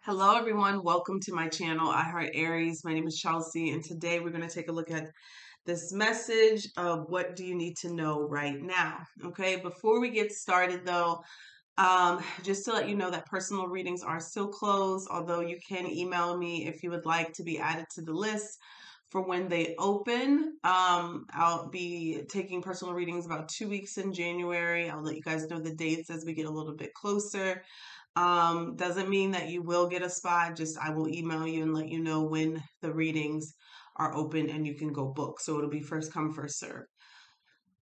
Hello, everyone. Welcome to my channel, I Heart Aries. My name is Chelsea, and today we're going to take a look at this message of what do you need to know right now. Okay, before we get started, though, just to let you know that personal readings are still closed, although you can email me if you would like to be added to the list for when they open. I'll be taking personal readings about 2 weeks in January. I'll let you guys know the dates as we get a little bit closer. Doesn't mean that you will get a spot, just I will email you and let you know when the readings are open and you can go book. So it'll be first come, first serve.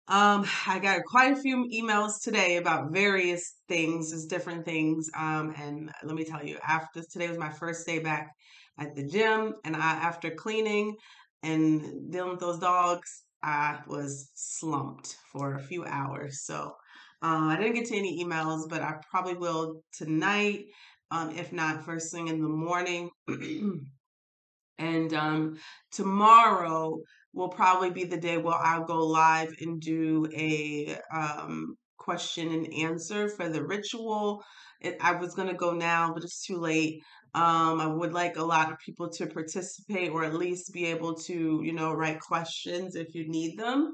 I got quite a few emails today about various things, just different things. And let me tell you, after today was my first day back at the gym, and after cleaning and dealing with those dogs, I was slumped for a few hours. So I didn't get to any emails, but I probably will tonight, if not first thing in the morning. And tomorrow will probably be the day where I'll go live and do a question and answer for the ritual. I was going to go now, but it's too late. I would like a lot of people to participate or at least be able to, write questions if you need them.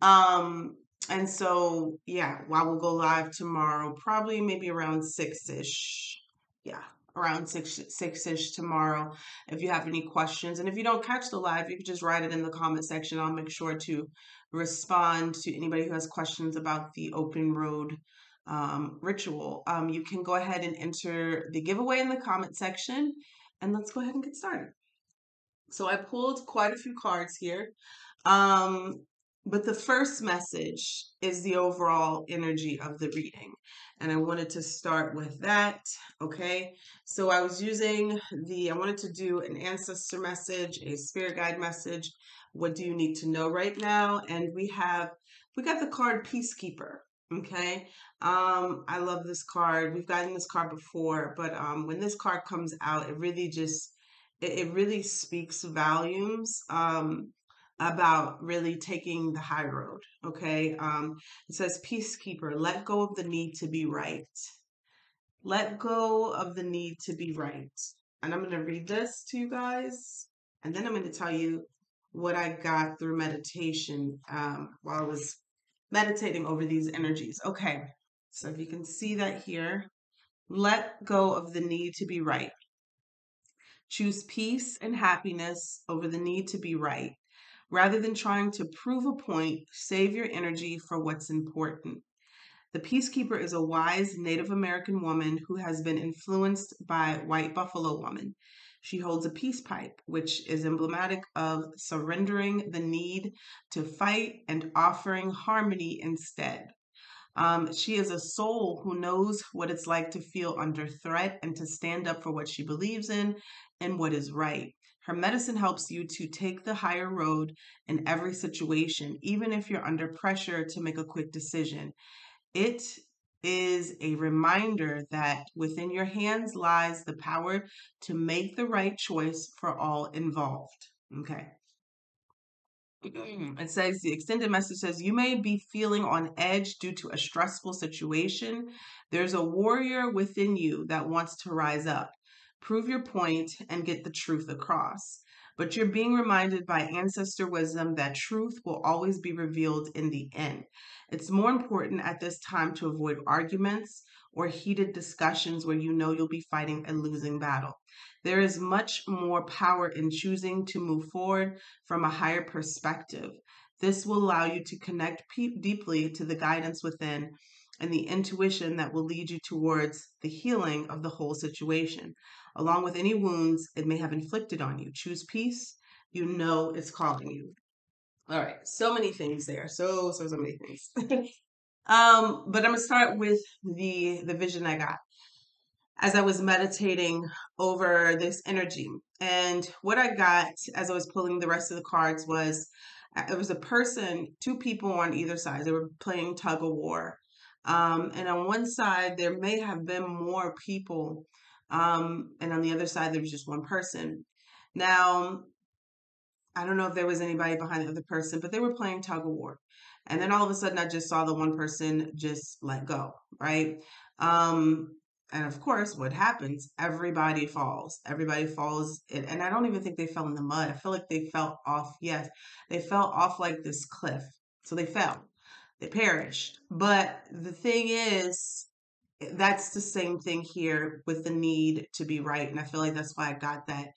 And so, yeah, I will go live tomorrow, probably maybe around 6-ish. Yeah, around 6-ish tomorrow if you have any questions. And if you don't catch the live, you can just write it in the comment section. I'll make sure to respond to anybody who has questions about the open road ritual. You can go ahead and enter the giveaway in the comment section, and let's go ahead and get started. So I pulled quite a few cards here. Um, but the first message is the overall energy of the reading. And I wanted to start with that. Okay. So I was using I wanted to do an ancestor message, a spirit guide message. What do you need to know right now? And we got the card Peacekeeper. Okay. I love this card. We've gotten this card before, but when this card comes out, it really speaks volumes about really taking the high road. Okay. It says, Peacekeeper, let go of the need to be right. Let go of the need to be right. And I'm going to read this to you guys. And then I'm going to tell you what I got through meditation while I was meditating over these energies. Okay. So if you can see that here, let go of the need to be right. Choose peace and happiness over the need to be right. Rather than trying to prove a point, save your energy for what's important. The Peacekeeper is a wise Native American woman who has been influenced by white Buffalo woman. She holds a peace pipe, which is emblematic of surrendering the need to fight and offering harmony instead. She is a soul who knows what it's like to feel under threat and to stand up for what she believes in and what is right. Her medicine helps you to take the higher road in every situation, even if you're under pressure to make a quick decision. It is a reminder that within your hands lies the power to make the right choice for all involved. Okay. It says the extended message says you may be feeling on edge due to a stressful situation. There's a warrior within you that wants to rise up, prove your point, and get the truth across. But you're being reminded by ancestor wisdom that truth will always be revealed in the end. It's more important at this time to avoid arguments or heated discussions where you know you'll be fighting a losing battle. There is much more power in choosing to move forward from a higher perspective. This will allow you to connect deeply to the guidance within and the intuition that will lead you towards the healing of the whole situation, along with any wounds it may have inflicted on you. Choose peace. You know it's calling you. All right, so many things there. So many things. But I'm gonna start with the vision I got as I was meditating over this energy. And what I got as I was pulling the rest of the cards was it was a person, two people on either side. They were playing tug of war. And on one side, there may have been more people. And on the other side, there was just one person. Now, I don't know if there was anybody behind the other person, but they were playing tug of war. And then all of a sudden, I just saw the one person just let go, right? Um, And of course, what happens? Everybody falls. Everybody falls. And I don't even think they fell in the mud. I feel like they fell off. Yes, they fell off like this cliff. So they fell. They perished. But the thing is, that's the same thing here with the need to be right. And I feel like that's why I got that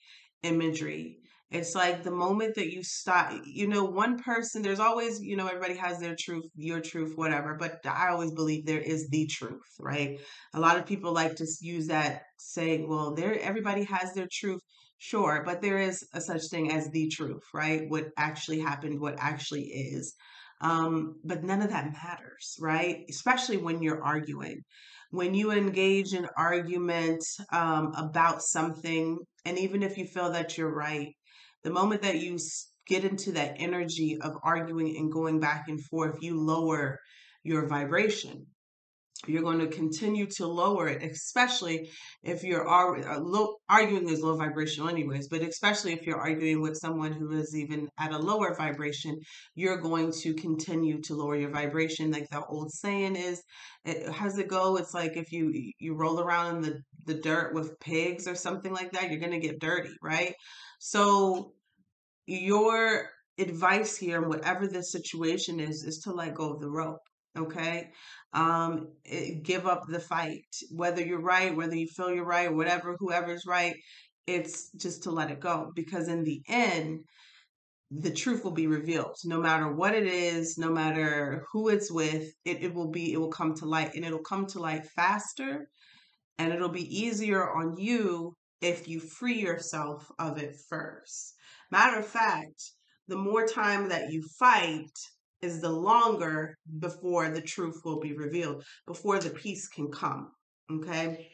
imagery. It's like the moment that you stop, one person, there's always, everybody has their truth, your truth, whatever. But I always believe there is the truth, right? A lot of people like to use that saying, well, everybody has their truth. Sure, but there is a such thing as the truth, right? What actually happened, what actually is. But none of that matters, right? Especially when you're arguing. When you engage in argument about something, and even if you feel that you're right, the moment that you get into that energy of arguing and going back and forth, you lower your vibration. You're going to continue to lower it, especially if you're arguing is low vibrational anyways, but especially if you're arguing with someone who is even at a lower vibration, you're going to continue to lower your vibration. Like the old saying is, how's it go? It's like if you roll around in the dirt with pigs or something like that, you're going to get dirty, right? So your advice here, whatever the situation is to let go of the rope. Okay. Give up the fight, whether you're right, whether you feel you're right, or whatever, whoever's right. It's just to let it go, because in the end, the truth will be revealed. No matter what it is, no matter who it's with, it will come to light, and it'll come to light faster, and it'll be easier on you if you free yourself of it first. Matter of fact, the more time that you fight is the longer before the truth will be revealed, before the peace can come. Okay?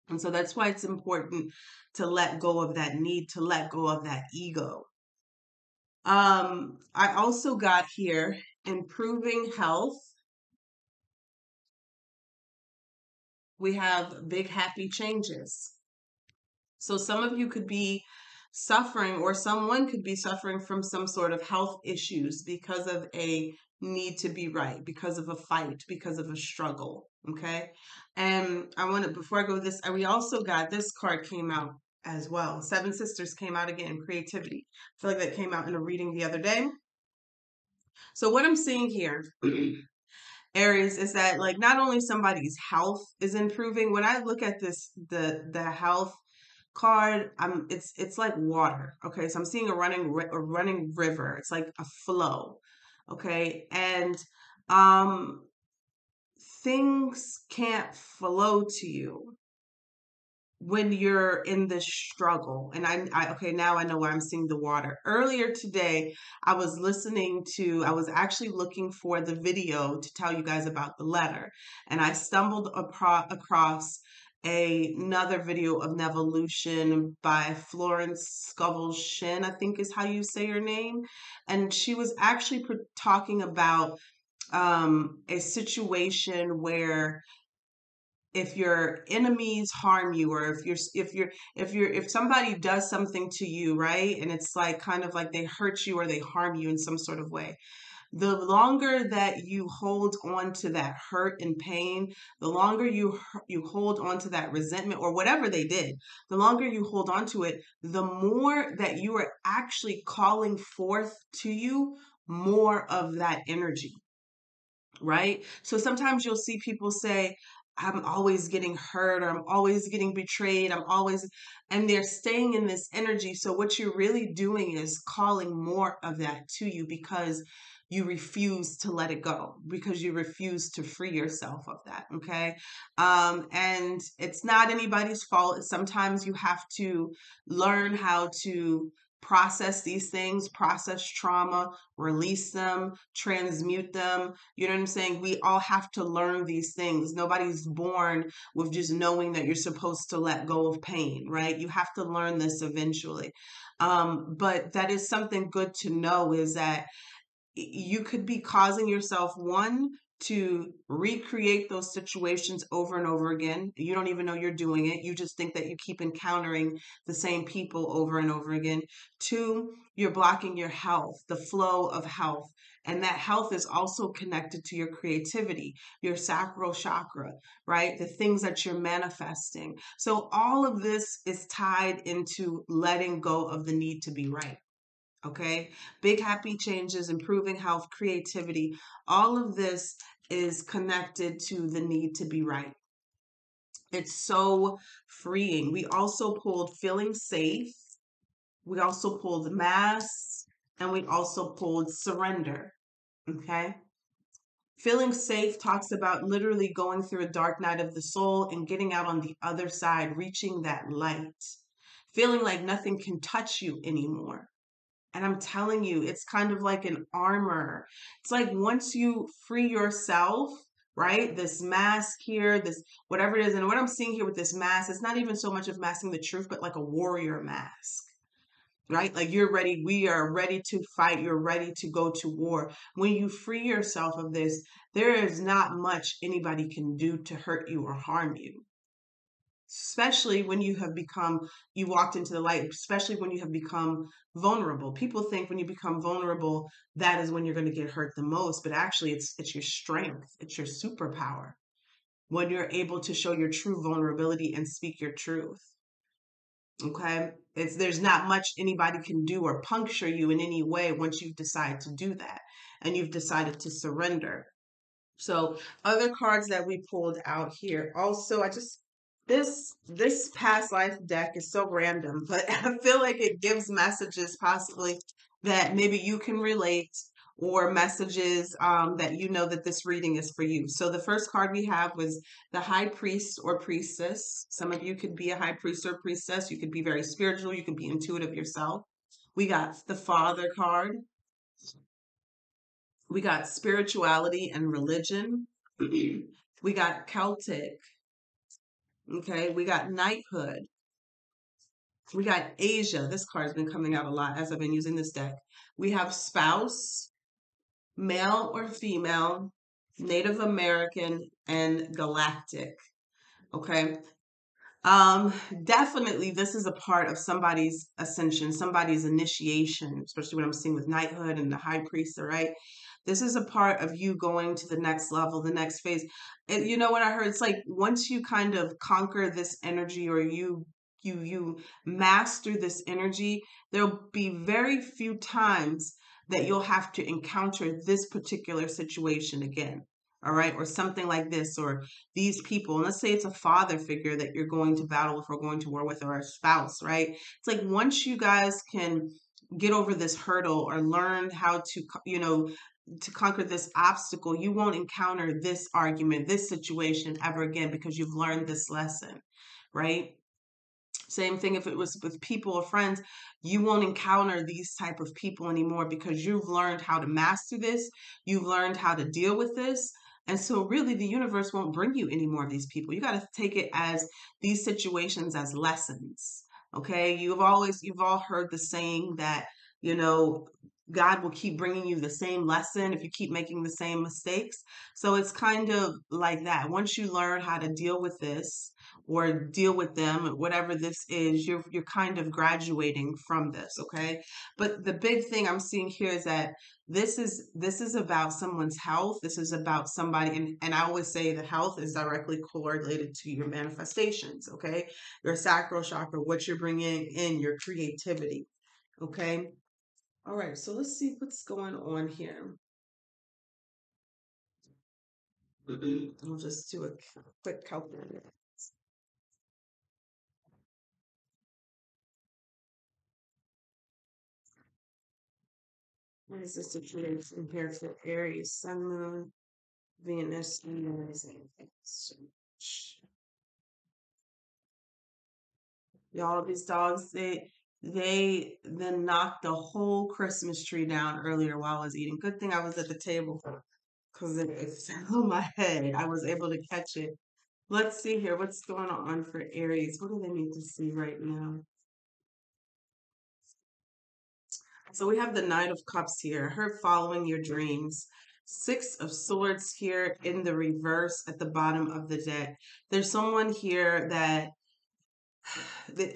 And so that's why it's important to let go of that need, to let go of that ego. I also got here improving health. We have big happy changes. So some of you could be suffering, or someone could be suffering from some sort of health issues because of a need to be right, because of a fight, because of a struggle. Okay. And before I go with this, we also got this card came out as well. Seven Sisters came out again, creativity. I feel like that came out in a reading the other day. So what I'm seeing here, Aries, is that like not only somebody's health is improving. When I look at this, the health card, it's like water. Okay, so I'm seeing a running river. It's like a flow. Okay, and um things can't flow to you when you're in this struggle. And okay, now I know why I'm seeing the water. Earlier today, I was actually looking for the video to tell you guys about the letter. And I stumbled across another video of Nevolution by Florence Scovel-Shinn, I think is how you say her name. And she was actually talking about a situation where if your enemies harm you, or if somebody does something to you, right, and it's like kind of like they hurt you or they harm you in some sort of way, the longer that you hold on to that hurt and pain, the longer you hold on to that resentment or whatever they did, the longer you hold on to it, the more that you are actually calling forth to you more of that energy, right? So sometimes you'll see people say, I'm always getting hurt, or I'm always getting betrayed, and they're staying in this energy. So what you're really doing is calling more of that to you, because you refuse to let it go, because you refuse to free yourself of that. Okay. And it's not anybody's fault. Sometimes you have to learn how to process these things, process trauma, release them, transmute them. You know what I'm saying? We all have to learn these things. Nobody's born with just knowing that you're supposed to let go of pain, right? You have to learn this eventually. But that is something good to know, is that you could be causing yourself, one, to recreate those situations over and over again. You don't even know you're doing it. You just think that you keep encountering the same people over and over again. Two, you're blocking your health, the flow of health. And that health is also connected to your creativity, your sacral chakra, right? The things that you're manifesting. So all of this is tied into letting go of the need to be right. Okay. Big happy changes, improving health, creativity. All of this is connected to the need to be right. It's so freeing. We also pulled feeling safe. We also pulled mass, and we also pulled surrender. Okay. Feeling safe talks about literally going through a dark night of the soul and getting out on the other side, reaching that light, feeling like nothing can touch you anymore. And I'm telling you, it's kind of like an armor. It's like once you free yourself, right? This mask here, this whatever it is, and what I'm seeing here with this mask, it's not even so much of masking the truth, but like a warrior mask, right? Like you're ready, we are ready to fight, you're ready to go to war. When you free yourself of this, there is not much anybody can do to hurt you or harm you. Especially when you have become, you walked into the light, especially when you have become vulnerable. People think when you become vulnerable, that is when you're going to get hurt the most, but actually it's your strength, it's your superpower. When you're able to show your true vulnerability and speak your truth. Okay, there's not much anybody can do or puncture you in any way once you've decided to do that and you've decided to surrender. So other cards that we pulled out here. Also, this past life deck is so random, but I feel like it gives messages possibly that maybe you can relate, or messages that you know that this reading is for you. So the first card we have was the high priest or priestess. Some of you could be a high priest or priestess. You could be very spiritual. You could be intuitive yourself. We got the father card. We got spirituality and religion. We got Celtic. Okay. We got knighthood. We got Asia. This card's been coming out a lot as I've been using this deck. We have spouse, male or female, Native American, and galactic. Okay. Definitely this is a part of somebody's ascension, somebody's initiation, especially when I'm seeing with knighthood and the high priest, all right? This is a part of you going to the next level, the next phase. And you know what I heard? It's like once you kind of conquer this energy, or you master this energy, there'll be very few times that you'll have to encounter this particular situation again. All right, or something like this, or these people. And let's say it's a father figure that you're going to battle with or going to war with, or a spouse, right? It's like once you guys can get over this hurdle or learn how to, to conquer this obstacle, you won't encounter this argument, this situation ever again, because you've learned this lesson, right? Same thing if it was with people or friends, you won't encounter these type of people anymore because you've learned how to master this, you've learned how to deal with this. And so really the universe won't bring you any more of these people. You got to take it as these situations as lessons. Okay? You've all heard the saying that, you know, God will keep bringing you the same lesson if you keep making the same mistakes. So it's kind of like that. Once you learn how to deal with this, or deal with them, whatever this is, you're kind of graduating from this, okay? But the big thing I'm seeing here is that this is about someone's health. This is about somebody, and I always say that health is directly correlated to your manifestations, okay? Your sacral chakra, what you're bringing in, your creativity, okay? All right, so let's see what's going on here. I'll just do a quick calculator. What is the situation here for Aries, Sun, Moon, Venus, and Rising? Y'all, these dogs, they then knocked the whole Christmas tree down earlier while I was eating. Good thing I was at the table because it fell on my head. I was able to catch it. Let's see here. What's going on for Aries? What do they need to see right now? So we have the Knight of Cups here, her following your dreams. Six of Swords here in the reverse at the bottom of the deck. There's someone here that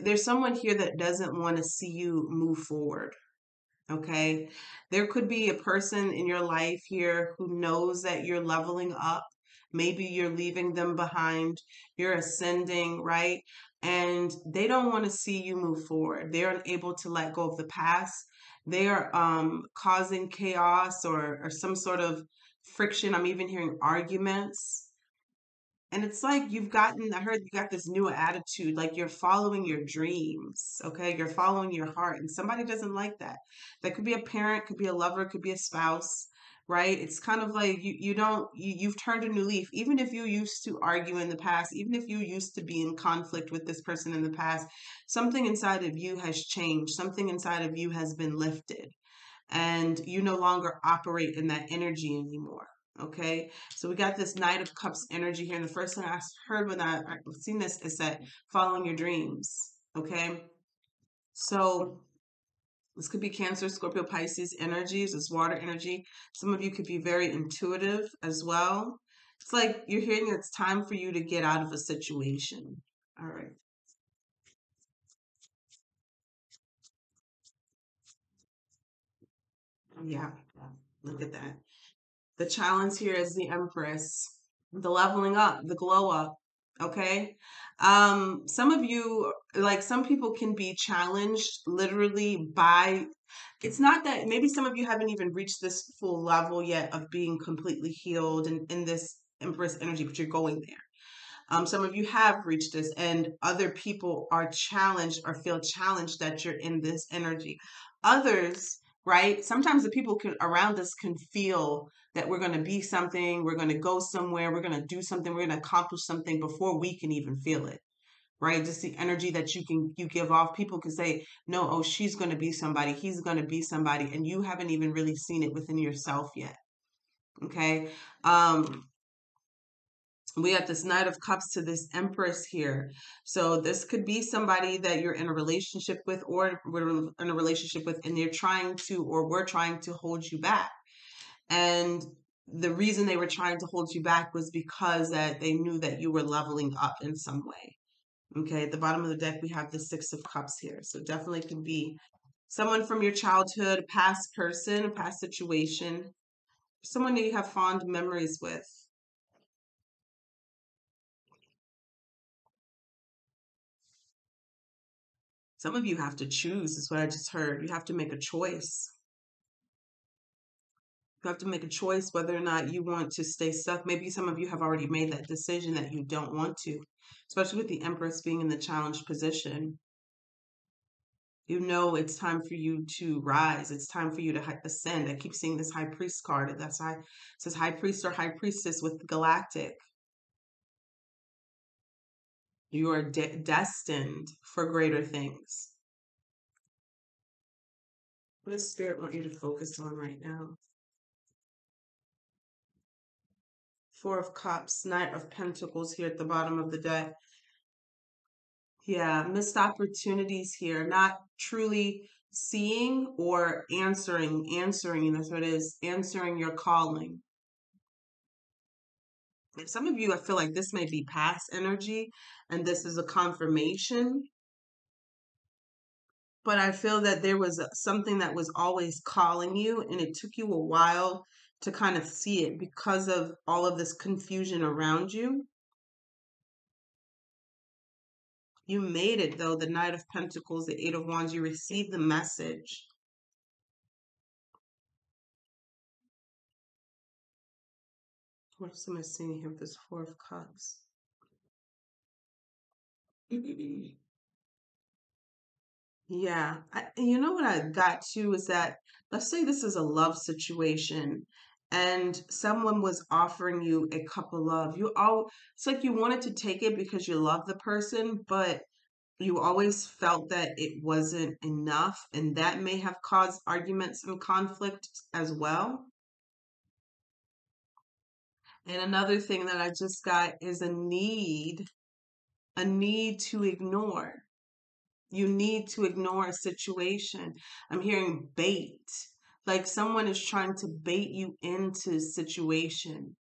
there's someone here that doesn't want to see you move forward. Okay. There could be a person in your life here who knows that you're leveling up. Maybe you're leaving them behind, you're ascending, right? And they don't want to see you move forward. They're unable to let go of the past. They are causing chaos or some sort of friction. I'm even hearing arguments. And it's like I heard you got this new attitude, like you're following your dreams, okay? You're following your heart, and somebody doesn't like that. That could be a parent, could be a lover, could be a spouse, right? It's kind of like you've turned a new leaf. Even if you used to argue in the past, even if you used to be in conflict with this person in the past, something inside of you has changed, something inside of you has been lifted and you no longer operate in that energy anymore. Okay, so we got this Knight of Cups energy here. And the first thing I heard when I've seen this is that following your dreams. Okay, so this could be Cancer, Scorpio, Pisces energies. It's water energy. Some of you could be very intuitive as well. It's like you're hearing it's time for you to get out of a situation. All right. Yeah, look at that. The challenge here is the Empress, the leveling up, the glow up. Okay. Some of you, like some people can be challenged literally by, it's not that maybe some of you haven't even reached this full level yet of being completely healed and in this Empress energy, but you're going there. Some of you have reached this, and other people are challenged or feel challenged that you're in this energy. Others, right? Sometimes the people around us can feel that we're going to be something, we're going to go somewhere, we're going to do something, we're going to accomplish something before we can even feel it. Right, just the energy that you give off. People can say, "No, oh, she's going to be somebody. He's going to be somebody," and you haven't even really seen it within yourself yet. Okay, we got this Knight of Cups to this Empress here. So this could be somebody that you're in a relationship with or we're in a relationship with and they're trying to or we're trying to hold you back. And the reason they were trying to hold you back was because that they knew that you were leveling up in some way. Okay, at the bottom of the deck, we have the Six of Cups here. So definitely could be someone from your childhood, a past person, a past situation, someone that you have fond memories with. Some of you have to choose, is what I just heard. You have to make a choice. You have to make a choice whether or not you want to stay stuck. Maybe some of you have already made that decision that you don't want to, especially with the Empress being in the challenged position. You know it's time for you to rise. It's time for you to ascend. I keep seeing this High Priest card. That's high. It says High Priest or High Priestess with Galactic. You are destined for greater things. What does Spirit want you to focus on right now? Four of Cups, Knight of Pentacles here at the bottom of the deck. Yeah, missed opportunities here, not truly seeing or answering, that's what it is, answering your calling. And some of you, I feel like this may be past energy and this is a confirmation, but I feel that there was something that was always calling you and it took you a while to kind of see it because of all of this confusion around you. You made it though, the Knight of Pentacles, the Eight of Wands, you received the message. What's am I seeing here with this Four of Cups? Yeah, you know what I got to is that let's say this is a love situation and someone was offering you a cup of love. It's like you wanted to take it because you love the person, but you always felt that it wasn't enough, and that may have caused arguments and conflict as well. And another thing that I just got is a need to ignore. You need to ignore a situation. I'm hearing bait. Like someone is trying to bait you into a situation.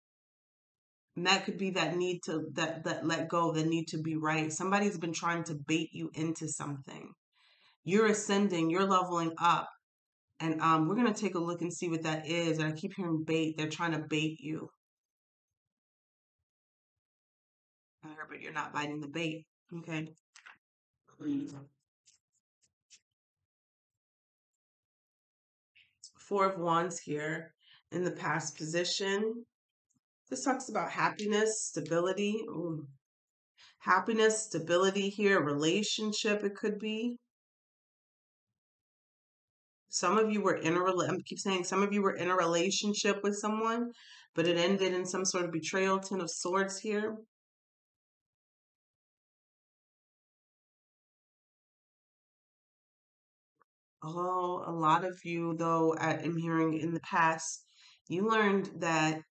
And that could be that need to that let go, the need to be right. Somebody's been trying to bait you into something. You're ascending, you're leveling up. And we're going to take a look and see what that is. And I keep hearing bait. They're trying to bait you. But you're not biting the bait. Okay. Four of Wands here in the past position. This talks about happiness, stability. Ooh. Happiness, stability here, relationship it could be. Some of you were in a I keep saying some of you were in a relationship with someone, but it ended in some sort of betrayal. Ten of Swords here. Oh, a lot of you, though, I'm hearing in the past, you learned that,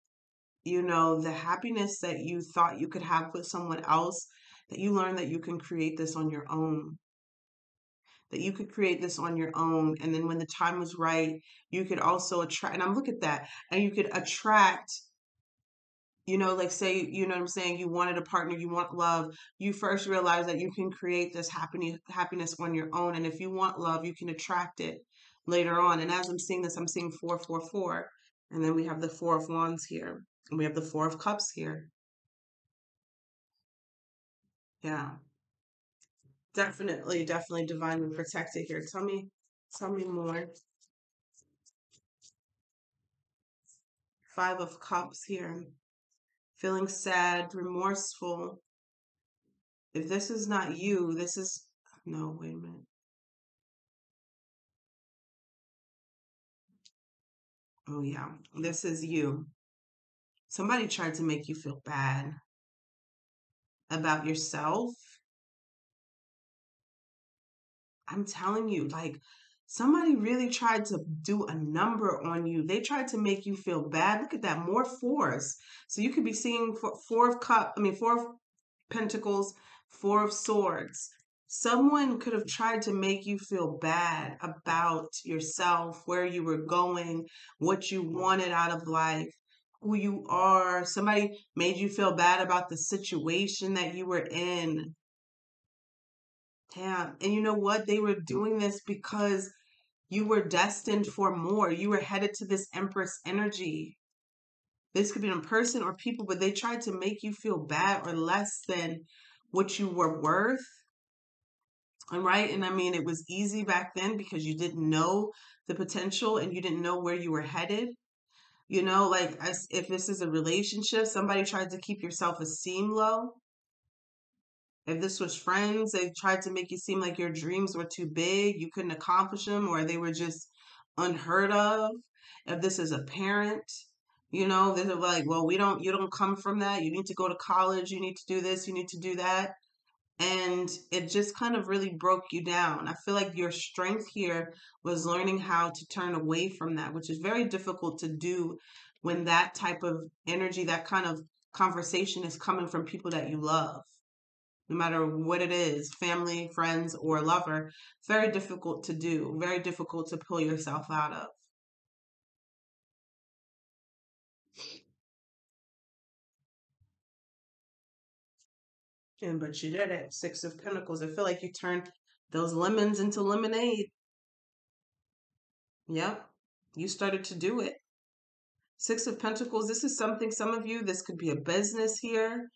the happiness that you thought you could have with someone else, that you learned that you can create this on your own, that you could create this on your own. And then when the time was right, you could also attract, and I'm look at that, and you could attract, like say, what I'm saying, you wanted a partner, you want love, you first realize that you can create this happiness on your own. And if you want love, you can attract it later on. And as I'm seeing this, I'm seeing 444. And then we have the Four of Wands here. And we have the Four of Cups here. Yeah. Definitely, definitely divinely protected here. Tell me more. Five of Cups here. Feeling sad, remorseful. If this is not you, this is, no, wait a minute. Oh, yeah, this is you. Somebody tried to make you feel bad about yourself. I'm telling you, like, somebody really tried to do a number on you. They tried to make you feel bad. Look at that, more fours. So you could be seeing Four of Pentacles, Four of Swords. Someone could have tried to make you feel bad about yourself, where you were going, what you wanted out of life, who you are. Somebody made you feel bad about the situation that you were in. Damn. And you know what? They were doing this because you were destined for more. You were headed to this Empress energy. This could be in person or people, but they tried to make you feel bad or less than what you were worth. And right. And I mean, it was easy back then because you didn't know the potential and you didn't know where you were headed. Like if this is a relationship, somebody tried to keep your self-esteem low. If this was friends, they tried to make you seem like your dreams were too big, you couldn't accomplish them, or they were just unheard of. If this is a parent, they're like, well, you don't come from that. You need to go to college. You need to do this. You need to do that. And it just kind of really broke you down. I feel like your strength here was learning how to turn away from that, which is very difficult to do when that type of energy, that kind of conversation is coming from people that you love. No matter what it is, family, friends, or lover, very difficult to do, very difficult to pull yourself out of. And but you did it. Six of Pentacles. I feel like you turned those lemons into lemonade. Yep. You started to do it. Six of Pentacles. This is something, some of you, this could be a business here.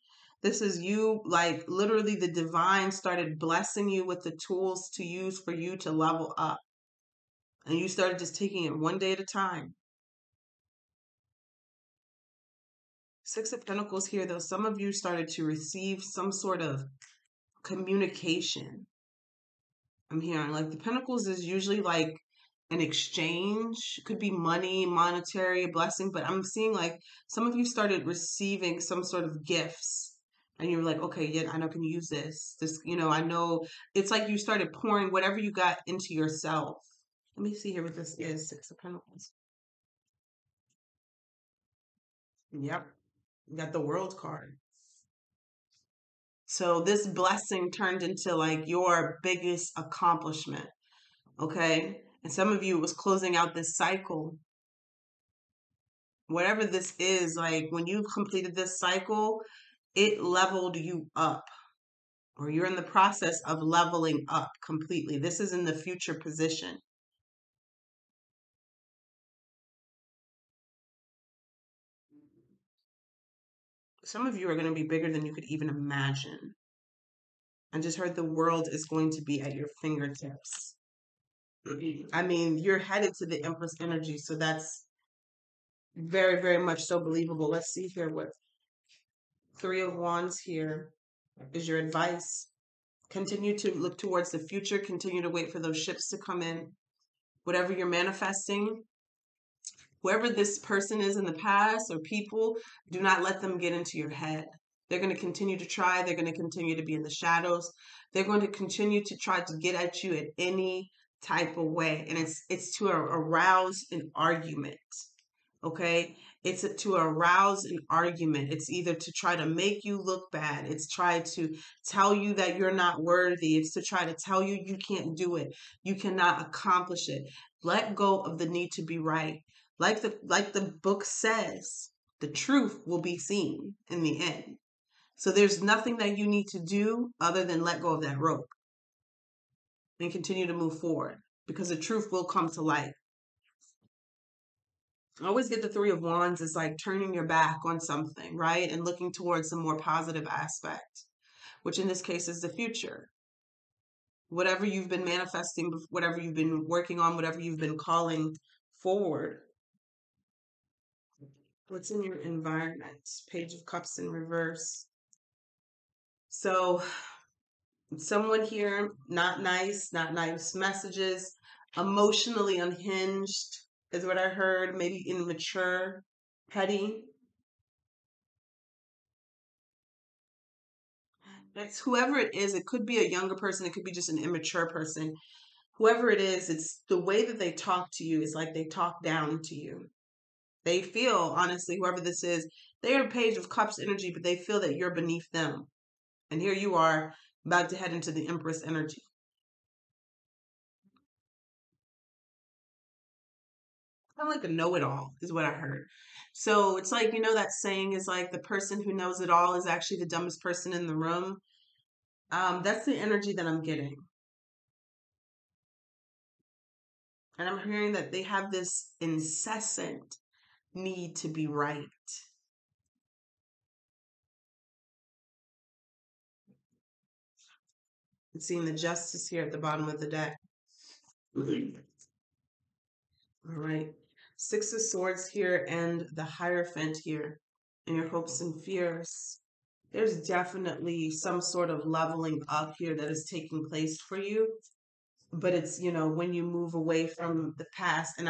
This is you, like literally the divine started blessing you with the tools to use for you to level up. And you started just taking it one day at a time. Six of Pentacles here, though, some of you started to receive some sort of communication. I'm hearing like the Pentacles is usually like an exchange, could be money, monetary, blessing, but I'm seeing like some of you started receiving some sort of gifts. And you're like, okay, yeah, I know I can use this. I know it's like you started pouring whatever you got into yourself. Let me see here what this is. Six of Pentacles. Yep. You got the World card. So this blessing turned into like your biggest accomplishment. Okay. And some of you was closing out this cycle. Whatever this is, like when you completed this cycle, it leveled you up, or you're in the process of leveling up completely. This is in the future position. Some of you are going to be bigger than you could even imagine. I just heard the world is going to be at your fingertips. I mean, you're headed to the Empress energy, so that's very, very much so believable. Let's see here what Three of Wands here is your advice. Continue to look towards the future. Continue to wait for those ships to come in. Whatever you're manifesting, whoever this person is in the past or people, do not let them get into your head. They're going to continue to try. They're going to continue to be in the shadows. They're going to continue to try to get at you in any type of way. And it's to arouse an argument. Okay, it's to arouse an argument. It's either to try to make you look bad. It's try to tell you that you're not worthy. It's to try to tell you you can't do it. You cannot accomplish it. Let go of the need to be right. Like the book says, the truth will be seen in the end. So there's nothing that you need to do other than let go of that rope and continue to move forward, because the truth will come to light. I always get the Three of Wands is like turning your back on something, right? And looking towards a more positive aspect, which in this case is the future. Whatever you've been manifesting, whatever you've been working on, whatever you've been calling forward. What's in your environment? Page of Cups in reverse. So someone here, not nice messages, emotionally unhinged is what I heard, maybe immature, petty. It's whoever it is. It could be a younger person. It could be just an immature person. Whoever it is, it's the way that they talk to you is like they talk down to you. They feel, honestly, whoever this is, they're a Page of Cups energy, but they feel that you're beneath them. And here you are about to head into the Empress energy. Kind of like a know-it-all is what I heard. So it's like, that saying is like the person who knows it all is actually the dumbest person in the room. That's the energy that I'm getting. And I'm hearing that they have this incessant need to be right. I'm seeing the Justice here at the bottom of the deck. All right. Six of Swords here and the Hierophant here, and your hopes and fears. There's definitely some sort of leveling up here that is taking place for you. But it's, when you move away from the past. And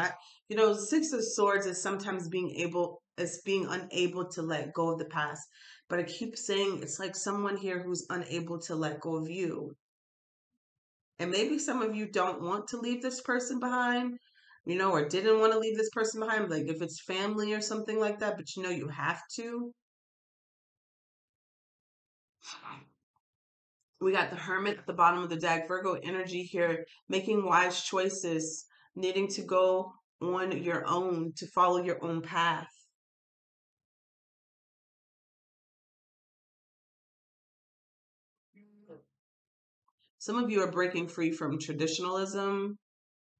Six of Swords is sometimes being unable to let go of the past. But I keep saying it's like someone here who's unable to let go of you. And maybe some of you don't want to leave this person behind, or didn't want to leave this person behind, like if it's family or something like that, but you have to. We got the Hermit at the bottom of the deck, Virgo energy here, making wise choices, needing to go on your own, to follow your own path. Some of you are breaking free from traditionalism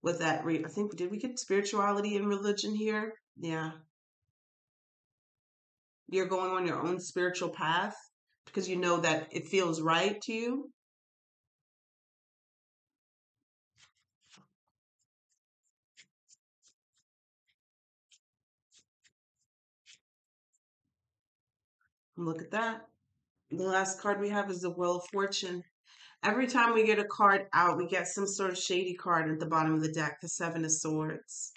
with that. I think, did we get spirituality and religion here? Yeah. You're going on your own spiritual path because you know that it feels right to you. Look at that. The last card we have is the Wheel of Fortune. Every time we get a card out, we get some sort of shady card at the bottom of the deck, the Seven of Swords.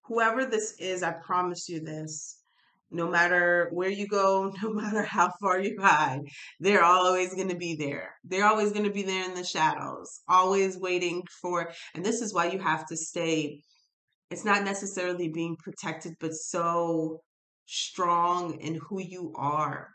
Whoever this is, I promise you this. No matter where you go, no matter how far you hide, they're always going to be there. They're always going to be there in the shadows, always waiting for, and this is why you have to stay. It's not necessarily being protected, but so strong in who you are.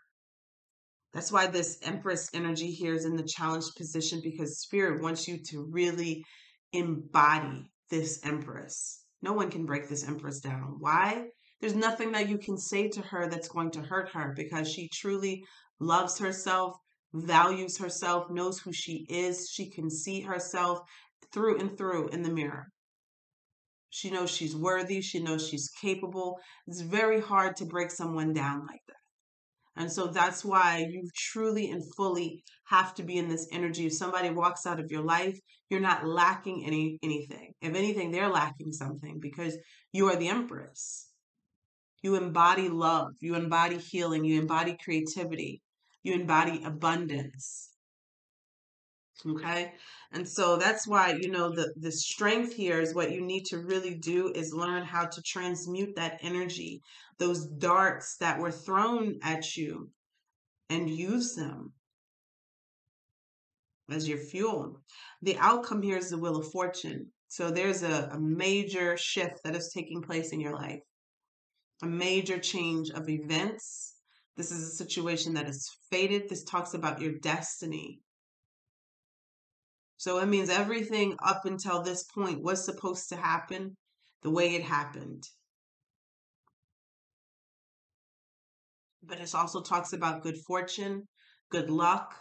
That's why this Empress energy here is in the challenged position, because Spirit wants you to really embody this Empress. No one can break this Empress down. Why? There's nothing that you can say to her that's going to hurt her, because she truly loves herself, values herself, knows who she is. She can see herself through and through in the mirror. She knows she's worthy. She knows she's capable. It's very hard to break someone down like that. And so that's why you truly and fully have to be in this energy. If somebody walks out of your life, you're not lacking anything. If anything, they're lacking something because you are the Empress. You embody love, you embody healing, you embody creativity, you embody abundance. Okay. And so that's why, the strength here is what you need to really do is learn how to transmute that energy, those darts that were thrown at you, and use them as your fuel. The outcome here is the Wheel of Fortune. So there's a major shift that is taking place in your life, a major change of events. This is a situation that is fated. This talks about your destiny. So it means everything up until this point was supposed to happen the way it happened. But it also talks about good fortune, good luck.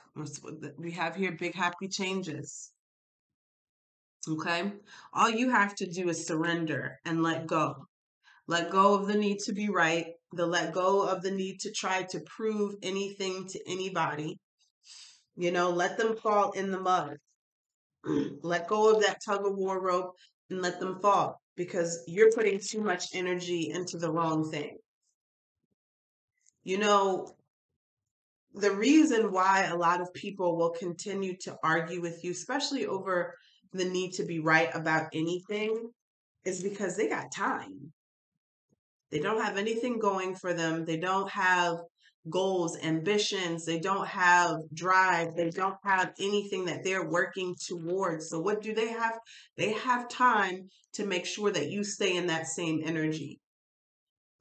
We have here big happy changes. Okay? All you have to do is surrender and let go. Let go of the need to be right, let go of the need to try to prove anything to anybody. Let them fall in the mud. Let go of that tug of war rope and let them fall because you're putting too much energy into the wrong thing. The reason why a lot of people will continue to argue with you, especially over the need to be right about anything, is because they got time. They don't have anything going for them. They don't have goals, ambitions. They don't have drive. They don't have anything that they're working towards. So what do they have? They have time to make sure that you stay in that same energy.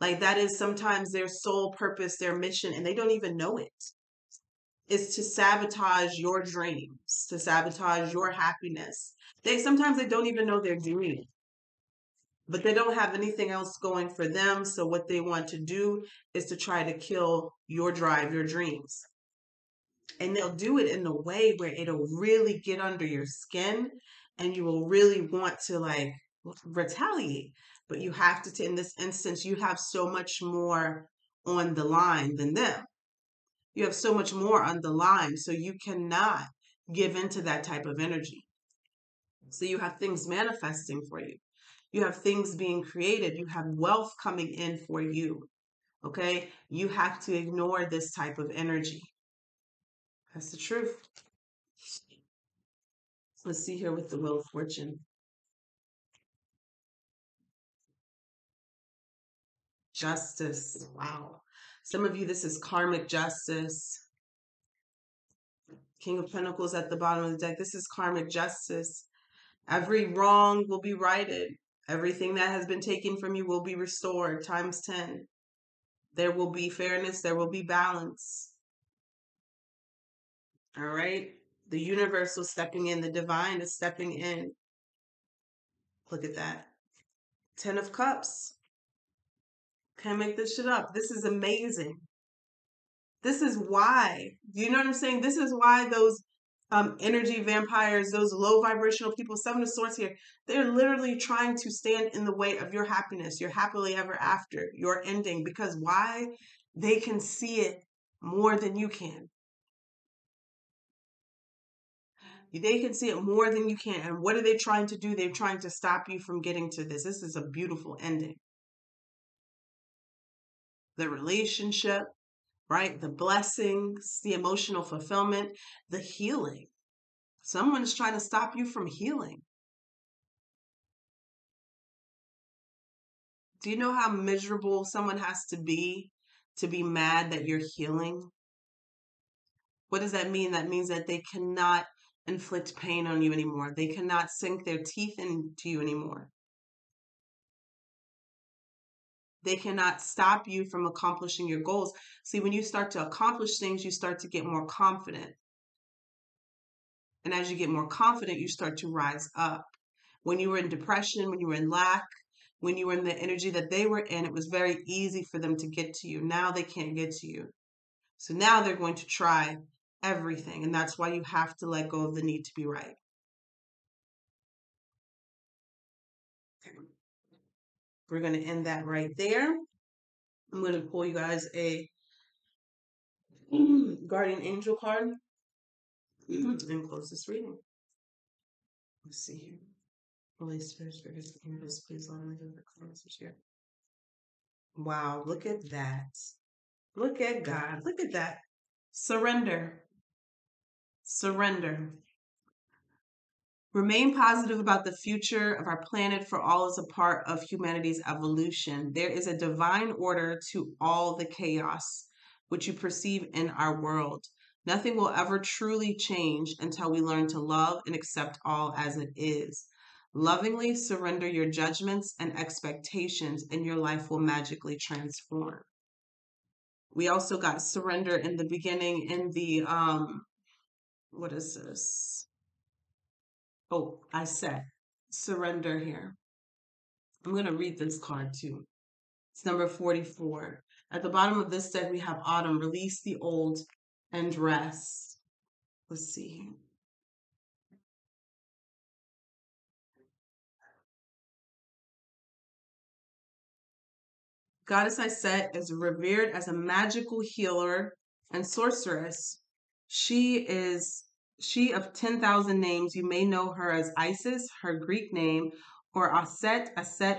Like that is sometimes their sole purpose, their mission, and they don't even know it. Is to sabotage your dreams, to sabotage your happiness. Sometimes they don't even know they're doing it, but they don't have anything else going for them. So what they want to do is to try to kill your drive, your dreams. And they'll do it in a way where it'll really get under your skin and you will really want to retaliate. But you have to, in this instance, you have so much more on the line than them. You have so much more on the line. So you cannot give into that type of energy. So you have things manifesting for you. You have things being created. You have wealth coming in for you. Okay? You have to ignore this type of energy. That's the truth. Let's see here with the Wheel of Fortune. Justice. Wow. Some of you, this is karmic justice. King of Pentacles at the bottom of the deck. This is karmic justice. Every wrong will be righted. Everything that has been taken from you will be restored times 10. There will be fairness. There will be balance. All right. The universe is stepping in. The divine is stepping in. Look at that. 10 of Cups. Can't make this shit up. This is amazing. This is why. Do you know what I'm saying? This is why those energy vampires, those low vibrational people, Seven of Swords here, they're literally trying to stand in the way of your happiness, your happily ever after, your ending. Because why? They can see it more than you can. They can see it more than you can. And what are they trying to do? They're trying to stop you from getting to this. This is a beautiful ending. The relationship, right? The blessings, the emotional fulfillment, the healing. Someone's trying to stop you from healing. Do you know how miserable someone has to be mad that you're healing? What does that mean? That means that they cannot inflict pain on you anymore. They cannot sink their teeth into you anymore. They cannot stop you from accomplishing your goals. See, when you start to accomplish things, you start to get more confident. And as you get more confident, you start to rise up. When you were in depression, when you were in lack, when you were in the energy that they were in, it was very easy for them to get to you. Now they can't get to you. So now they're going to try everything. And that's why you have to let go of the need to be right. We're going to end that right there. I'm going to pull you guys a Guardian angel card. And close this reading. Let's see here. Holy Spirit, angels, please let me do the message here. Wow, look at that. Look at God. Look at that. Surrender. Surrender. Remain positive about the future of our planet, for all is a part of humanity's evolution. There is a divine order to all the chaos which you perceive in our world. Nothing will ever truly change until we learn to love and accept all as it is. Lovingly surrender your judgments and expectations, and your life will magically transform. We also got surrender in the beginning in the what is this? Oh, I said surrender here. I'm going to read this card too. It's number 44. At the bottom of this deck, we have autumn, release the old and rest. Let's see. Goddess Iset is revered as a magical healer and sorceress. She of 10,000 names. You may know her as Isis, her Greek name, or Aset,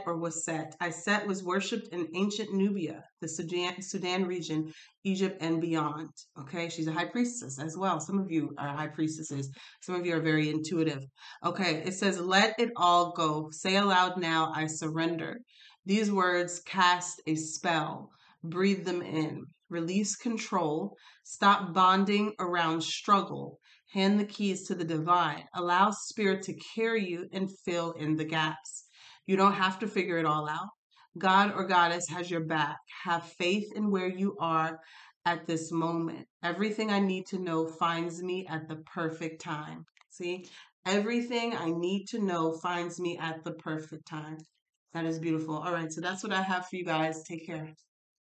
or Waset. Iset was worshipped in ancient Nubia, the Sudan region, Egypt, and beyond. Okay, she's a high priestess as well. Some of you are high priestesses. Some of you are very intuitive. Okay, it says, let it all go. Say aloud now, I surrender. These words cast a spell. Breathe them in. Release control. Stop bonding around struggle. Hand the keys to the divine. Allow spirit to carry you and fill in the gaps. You don't have to figure it all out. God or goddess has your back. Have faith in where you are at this moment. Everything I need to know finds me at the perfect time. See? Everything I need to know finds me at the perfect time. That is beautiful. All right, so that's what I have for you guys. Take care.